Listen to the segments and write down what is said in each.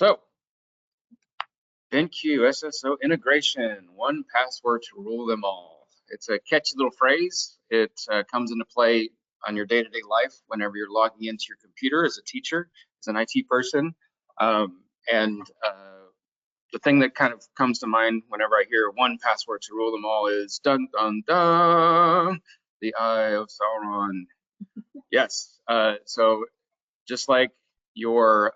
So, BenQ SSO integration, one password to rule them all. It's a catchy little phrase. It comes into play on your day-to-day life whenever you're logging into your computer as a teacher, as an IT person. The thing that kind of comes to mind whenever I hear one password to rule them all is dun dun dun, the Eye of Sauron. Yes. So just like your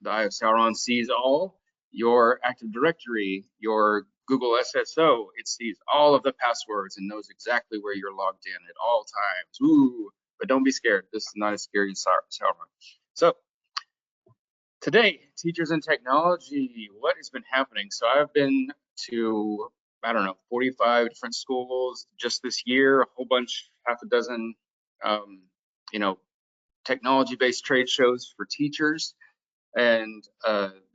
the Eye of Sauron sees all, your Active Directory, your Google SSO, it sees all of the passwords and knows exactly where you're logged in at all times. Ooh, but don't be scared. This is not as scary as Sauron. So today, teachers and technology, what has been happening? So I've been to, I don't know, 45 different schools just this year, a whole bunch, half a dozen, technology-based trade shows for teachers. And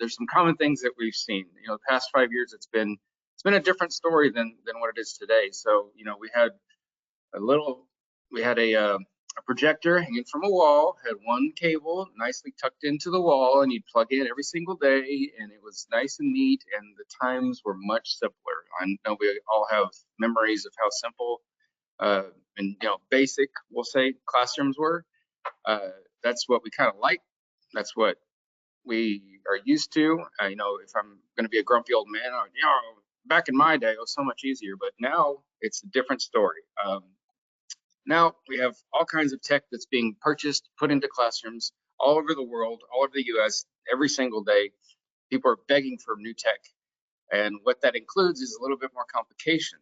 there's some common things that we've seen. The past 5 years, it's been a different story than what it is today. So we had a projector hanging from a wall, had one cable nicely tucked into the wall, and you'd plug in every single day, and it was nice and neat, and the times were much simpler. I know we all have memories of how simple and basic, we'll say, classrooms were. That's what we kind of like. That's what we are used to. If I'm going to be a grumpy old man, back in my day, it was so much easier, but now it's a different story. Now we have all kinds of tech that's being purchased, put into classrooms all over the world, all over the US, every single day. People are begging for new tech. And what that includes is a little bit more complication.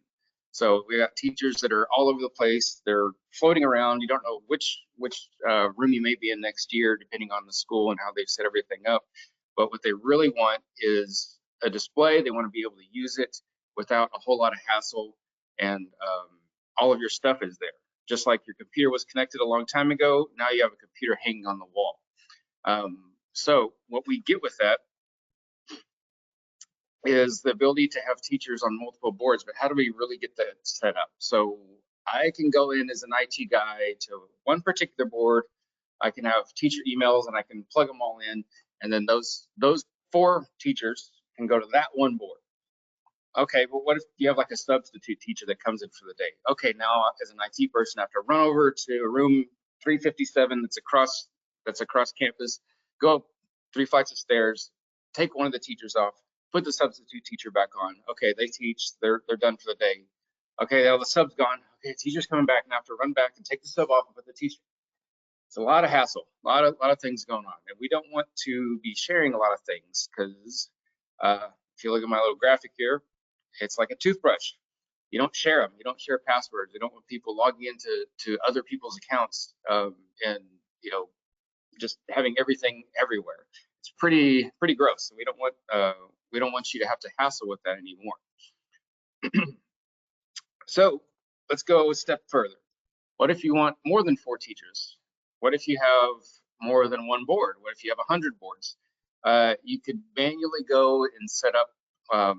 So we got teachers that are all over the place. They're floating around. You don't know which room you may be in next year, depending on the school and how they've set everything up. But what they really want is a display. They want to be able to use it without a whole lot of hassle, and all of your stuff is there. Just like your computer was connected a long time ago, now you have a computer hanging on the wall. So what we get with that is the ability to have teachers on multiple boards, but how do we really get that set up? So I can go in as an IT guy to one particular board. I can have teacher emails and I can plug them all in, and then those 4 teachers can go to that one board. Okay, but what if you have like a substitute teacher that comes in for the day? Okay, now as an IT person, I have to run over to room 357 that's across campus, go up 3 flights of stairs, take one of the teachers off, put the substitute teacher back on. Okay, they teach, they're done for the day. Okay, now the sub's gone. Okay, teacher's coming back, and I have to run back and take the sub off and put the teacher. It's a lot of hassle, a lot of things going on, and we don't want to be sharing a lot of things because if you look at my little graphic here, it's like a toothbrush. You don't share them. You don't share passwords. You don't want people logging into other people's accounts and just having everything everywhere. It's pretty gross. We don't want you to have to hassle with that anymore. So let's go a step further. What if you want more than 4 teachers? What if you have more than one board? What if you have 100 boards? You could manually go and set up a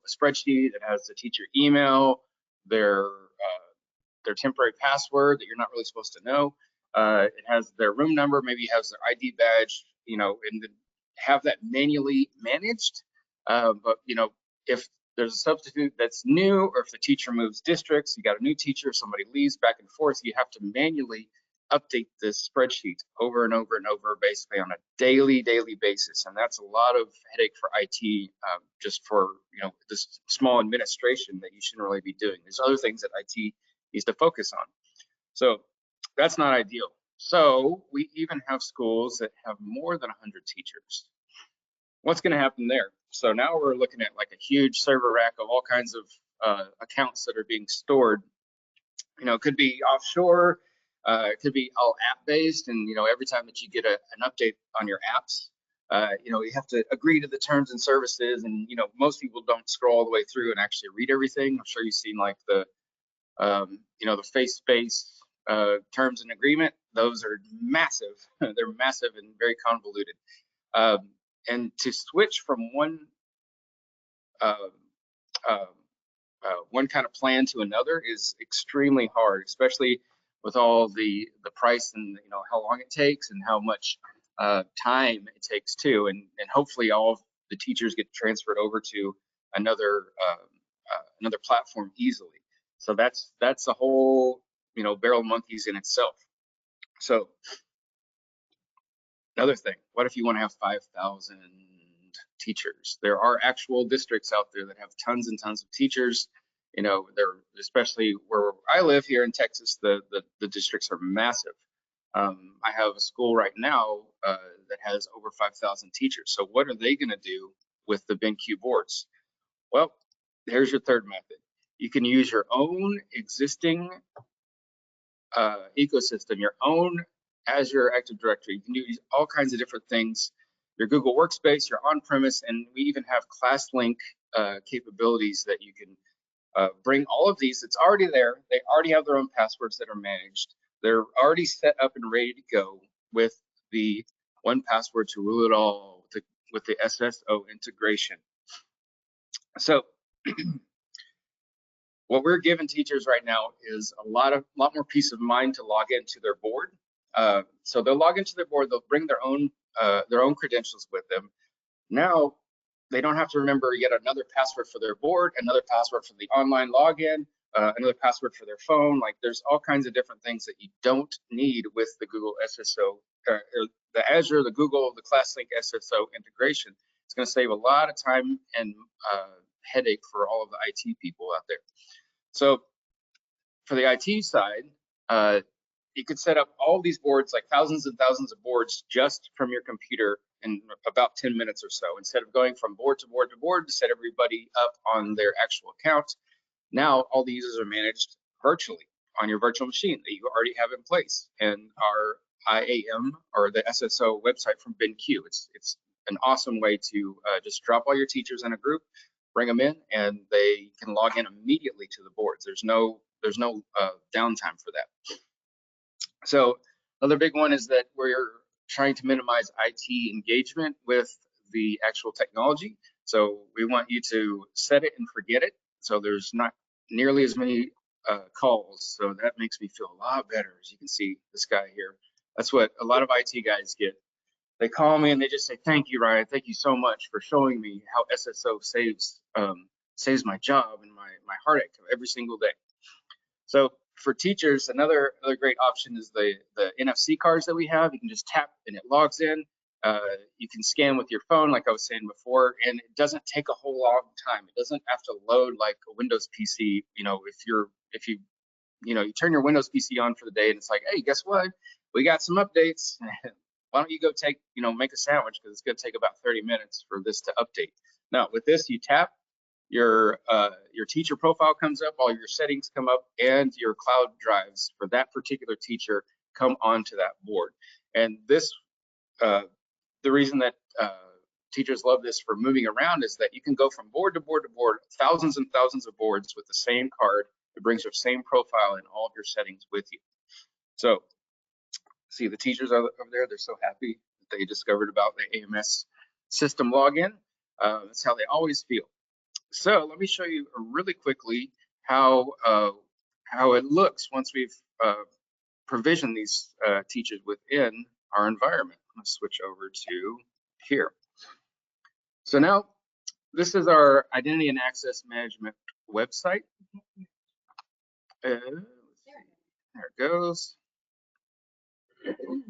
spreadsheet that has the teacher email, their temporary password that you're not really supposed to know. It has their room number, maybe it has their ID badge, and then have that manually managed. But if there's a substitute that's new, or if the teacher moves districts, you got a new teacher, somebody leaves back and forth, you have to manually update this spreadsheet over and over and over, basically on a daily basis. And that's a lot of headache for IT, just for this small administration that you shouldn't really be doing. There's other things that IT needs to focus on. So that's not ideal. So we even have schools that have more than 100 teachers. What's going to happen there? So now we're looking at like a huge server rack of all kinds of accounts that are being stored. It could be offshore. It could be all app-based, and every time that you get an update on your apps, you have to agree to the terms and services, and most people don't scroll all the way through and actually read everything. I'm sure you've seen like the face-to-face terms and agreement. Those are massive. They're massive and very convoluted. And to switch from one kind of plan to another is extremely hard, especially with all the price and how long it takes and how much time it takes too, and hopefully all of the teachers get transferred over to another platform easily. So that's a whole barrel of monkeys in itself. So another thing, what if you want to have 5,000 teachers? There are actual districts out there that have tons and tons of teachers. They're, especially where I live here in Texas, the districts are massive. I have a school right now that has over 5,000 teachers. So what are they going to do with the BenQ boards? Well, here's your third method. You can use your own existing ecosystem, your own Azure Active Directory. You can do all kinds of different things. Your Google Workspace, your on-premise, and we even have ClassLink capabilities that you can bring all of these. It's already there. They already have their own passwords that are managed. They're already set up and ready to go with the one password to rule it all with the SSO integration. So what we're giving teachers right now is a lot more peace of mind to log into their board. So they'll log into their board, they'll bring their own credentials with them. Now they don't have to remember yet another password for their board, another password for the online login, another password for their phone. Like, there's all kinds of different things that you don't need with the Google SSO, or the Azure, the Google, the ClassLink SSO integration. It's going to save a lot of time and headache for all of the IT people out there. So for the IT side, you could set up all these boards, like thousands and thousands of boards, just from your computer in about 10 minutes or so, instead of going from board to board to board to set everybody up on their actual account. Now all the users are managed virtually on your virtual machine that you already have in place. And our IAM, or the SSO website from BenQ, it's an awesome way to just drop all your teachers in a group, bring them in, and they can log in immediately to the boards. There's no downtime for that. So another big one is that we're trying to minimize IT engagement with the actual technology. So we want you to set it and forget it. So there's not nearly as many calls. So that makes me feel a lot better. As you can see, this guy here, that's what a lot of IT guys get. They call me and they just say, "Thank you, Ryan. Thank you so much for showing me how SSO saves my job and my heartache every single day." So for teachers, another great option is the NFC cards that we have. You can just tap and it logs in. You can scan with your phone, like I was saying before, and it doesn't take a whole long time. It doesn't have to load like a Windows PC. If you turn your Windows PC on for the day and it's like, "Hey, guess what? We got some updates. Why don't you go make a sandwich, because it's going to take about 30 minutes for this to update." Now with this, you tap, your teacher profile comes up, all your settings come up, and your cloud drives for that particular teacher come onto that board. And this, the reason that teachers love this for moving around is that you can go from board to board to board, thousands and thousands of boards with the same card. It brings your same profile and all of your settings with you. So see, the teachers over there, they're so happy that they discovered about the AMS system login. That's how they always feel. So let me show you really quickly how it looks once we've provisioned these teachers within our environment. Let's switch over to here. So now this is our identity and access management website. There it goes.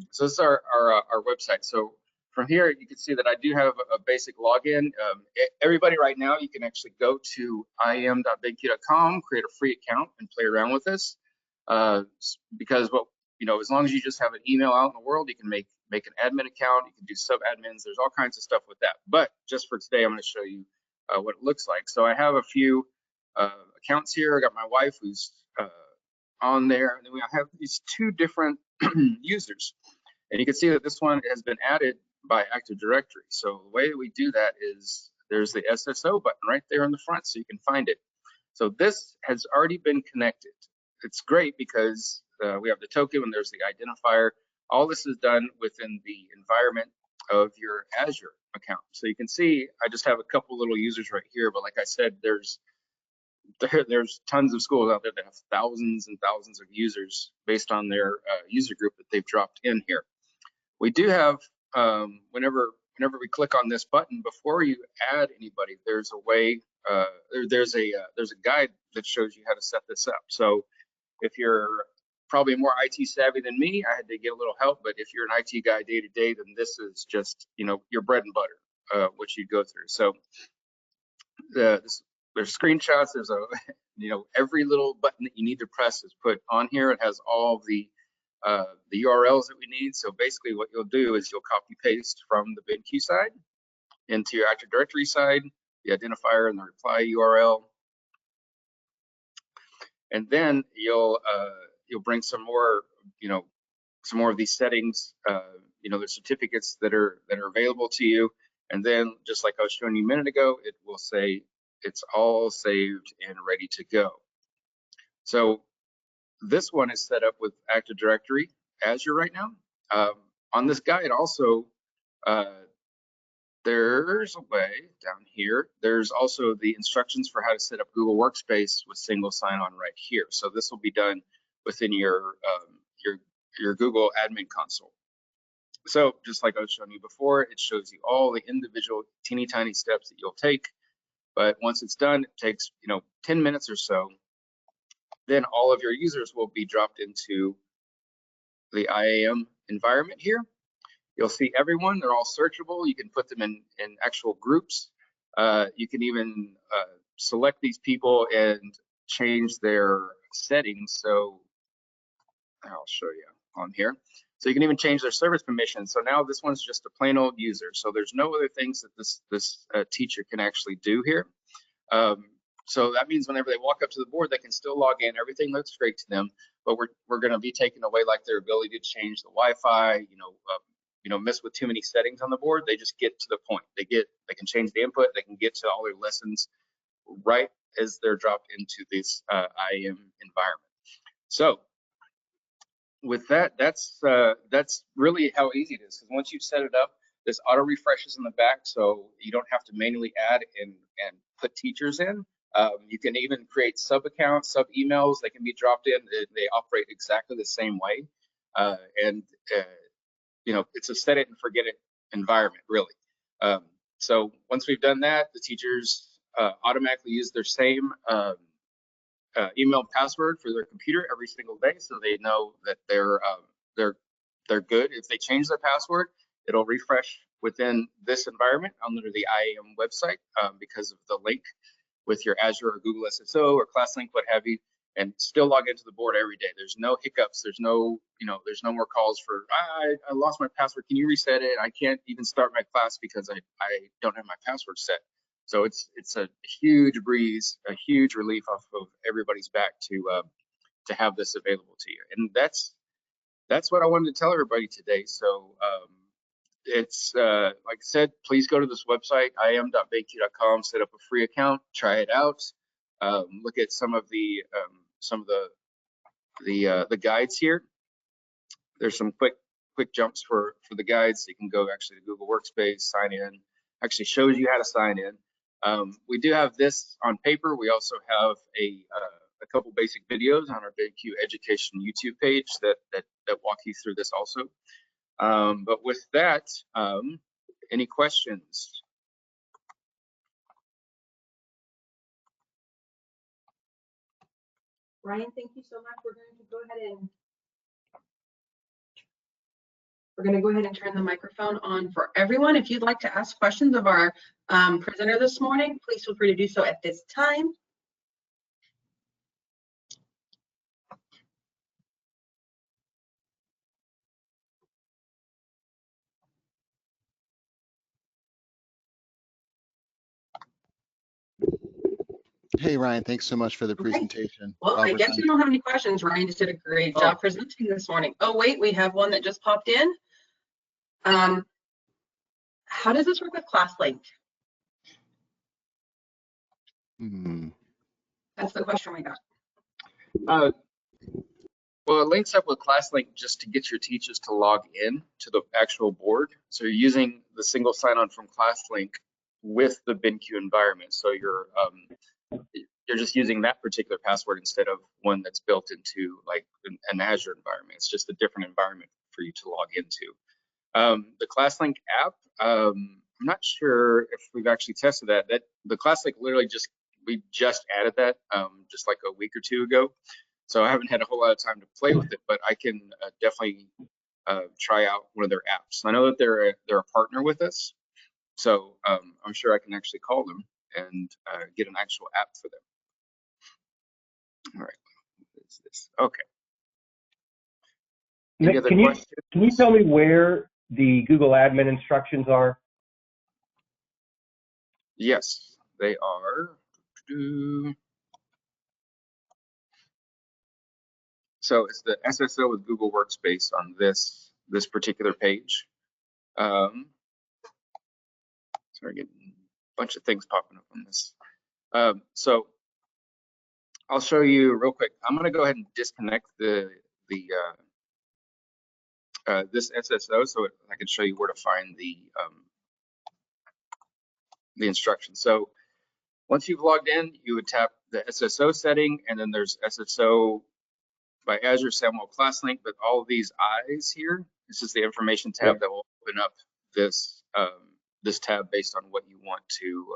So this is our website. So from here, you can see that I do have a basic login. Everybody right now, you can actually go to im.benq.com, create a free account, and play around with this. Because as long as you just have an email out in the world, you can make an admin account. You can do sub-admins. There's all kinds of stuff with that. But just for today, I'm going to show you what it looks like. So I have a few accounts here. I got my wife who's on there, and then I have these two different users. And you can see that this one has been added by Active Directory. So the way we do that is there's the SSO button right there in the front, so you can find it. So this has already been connected. It's great because we have the token and there's the identifier. All this is done within the environment of your Azure account. So you can see I just have a couple little users right here, but like I said, there's tons of schools out there that have thousands and thousands of users based on their user group that they've dropped in here. We do have whenever we click on this button, before you add anybody, there's a way, there's a guide that shows you how to set this up. So if you're probably more IT savvy than me, I had to get a little help, but if you're an IT guy day to day, then this is just, your bread and butter, what you go through. So there's screenshots, there's every little button that you need to press is put on here. It has all the URLs that we need. So basically what you'll do is you'll copy paste from the BenQ side into your Active Directory side, the identifier and the reply URL. And then you'll bring some more, some more of these settings, the certificates that are available to you. And then just like I was showing you a minute ago, it will say it's all saved and ready to go. So this one is set up with Active Directory Azure right now. On this guide also, there's a way down here. There's also the instructions for how to set up Google Workspace with single sign-on right here. So this will be done within your Google admin console. So just like I was showing you before, it shows you all the individual teeny tiny steps that you'll take. But once it's done, it takes 10 minutes or so. Then all of your users will be dropped into the IAM environment here. You'll see everyone, they're all searchable. You can put them in actual groups. You can even select these people and change their settings. So I'll show you on here. So you can even change their service permissions. So now this one's just a plain old user. So there's no other things that this teacher can actually do here. So that means whenever they walk up to the board, they can still log in. Everything looks great to them, but we're going to be taking away like their ability to change the Wi-Fi, mess with too many settings on the board. They just get to the point. They can change the input. They can get to all their lessons right as they're dropped into this IAM environment. So with that, that's really how easy it is. Because once you've set it up, this auto refreshes in the back, so you don't have to manually add and put teachers in. You can even create sub accounts, sub emails. They can be dropped in. They operate exactly the same way, it's a set it and forget it environment, really. So once we've done that, the teachers automatically use their same email password for their computer every single day, so they know that they're good. If they change their password, it'll refresh within this environment under the IAM website because of the link with your Azure or Google SSO or ClassLink, what have you, and still log into the board every day. There's no hiccups. There's no more calls for, I lost my password. Can you reset it? I can't even start my class because I don't have my password set. So it's a huge breeze, a huge relief off of everybody's back to have this available to you. And that's what I wanted to tell everybody today. So it's like I said, please go to this website, im.benq.com, set up a free account, try it out, look at some of the guides here. There's some quick jumps for the guides. You can go actually to Google Workspace, sign in, actually shows you how to sign in. We do have this on paper. We also have a couple basic videos on our BenQ Education YouTube page that walk you through this also. But with that, any questions? Ryan, thank you so much. We're going to go ahead and turn the microphone on for everyone. If you'd like to ask questions of our presenter this morning, please feel free to do so at this time. Hey, Ryan, thanks so much for the presentation. Well, I guess we don't have any questions. Ryan just did a great job presenting this morning. Oh, wait, we have one that just popped in. How does this work with ClassLink? That's the question we got. Well, it links up with ClassLink just to get your teachers to log in to the actual board. So you're using the single sign-on from ClassLink with the BenQ environment. So you're just using that particular password instead of one that's built into like an Azure environment. It's just a different environment for you to log into. The ClassLink app, I'm not sure if we've actually tested that. The ClassLink literally we just added that just like a week or two ago. So I haven't had a whole lot of time to play with it, but I can definitely try out one of their apps. I know that they're a partner with us, so I'm sure I can actually call them and get an actual app for them. All right, what is this? Okay. Any other questions? Can you tell me where the Google admin instructions are? Yes, they are. So it's the SSO with Google Workspace on this particular page. Sorry, getting a bunch of things popping up on this. So I'll show you real quick. I'm going to go ahead and disconnect this SSO so I can show you where to find the instructions. So once you've logged in, you would tap the SSO setting, and then there's SSO by Azure Samuel ClassLink. But all of these eyes here, this is the information tab that will open up this this tab based on what you want to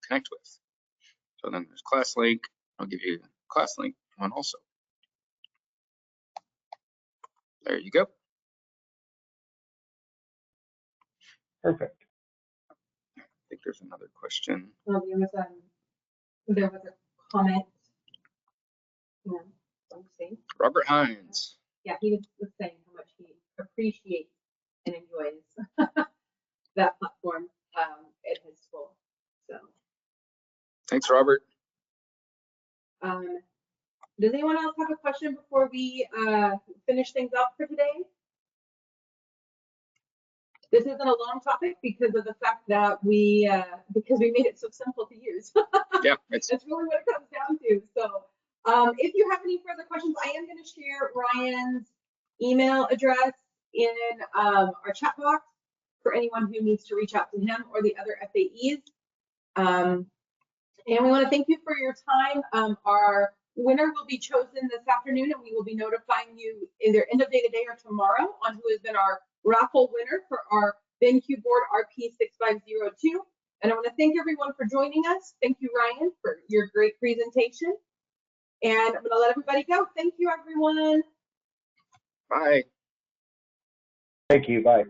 connect with. So then there's ClassLink. I'll give you ClassLink one also. There you go. Perfect. I think there's another question. Well, there was a comment. Yeah, let me see. Robert Hines. Yeah, he was saying how much he appreciates and enjoys that platform at his school. So, Thanks, Robert. does anyone else have a question before we finish things up for today? This isn't a long topic because of the fact that we made it so simple to use. Yeah, that's really what it comes down to. So, if you have any further questions, I am going to share Ryan's email address in our chat box for anyone who needs to reach out to him or the other FAEs. And we want to thank you for your time. Our winner will be chosen this afternoon, and we will be notifying you either end of day today or tomorrow on who has been our raffle winner for our BenQ Board RP6502. And I want to thank everyone for joining us. Thank you, Ryan, for your great presentation. And I'm going to let everybody go. Thank you, everyone. Bye. Thank you. Bye.